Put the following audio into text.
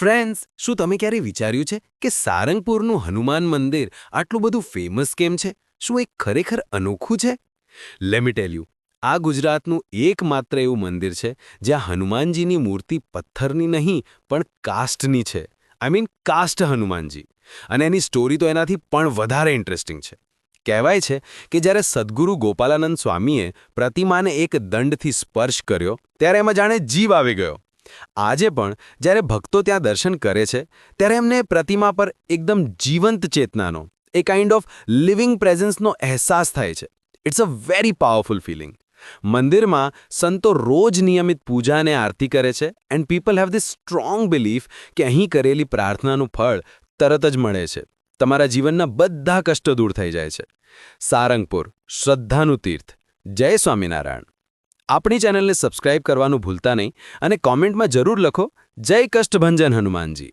Friends, શું તમે ક્યારે વિચાર્યું છે કે સારંગપુરનું હનુમાન મંદિર આટલું બધું ફેમસ કેમ છે? શું એ ખરેખર અનોખું છે? લેટ મી ટેલ યુ, આ ગુજરાતનું એકમાત્ર એવું મંદિર છે જ્યાં હનુમાનજીની મૂર્તિ પથ્થરની નહીં પણ કાસ્ટની છે. I mean cast Hanumanji. અને એની સ્ટોરી તો એનાથી પણ વધારે ઇન્ટરેસ્ટિંગ છે. કહેવાય છે કે જ્યારે સદ્ગુરુ ગોપાલાનંદ સ્વામીએ પ્રતિમાને એક દંડથી સ્પર્શ કર્યો ત્યારે એમાં જાણે જીવ આવી ગયો. આજે પણ જ્યારે ભક્તો ત્યાં દર્શન કરે છે ત્યારે એમને પ્રતિમા પર એકદમ જીવંત ચેતનાનો, એ કાઇન્ડ ઓફ લિવિંગ પ્રેઝન્સનો અહેસાસ થાય છે. It's a very powerful feeling. મંદિરમાં સંતો રોજ નિયમિત પૂજા અને આરતી કરે છે and people have this strong belief કે અહીં કરેલી પ્રાર્થનાનું ફળ તરત જ મળે છે. તમારા જીવનના બધા કષ્ટો દૂર થઈ જાય છે. સારંગપુર, શ્રદ્ધાનું તીર્થ. જય સ્વામિનારાયણ. આપણી ચેનલને સબસ્ક્રાઇબ કરવાનું ભૂલતા નહીં અને કોમેન્ટમાં જરૂર લખો, જય કષ્ટભંજન હનુમાનજી.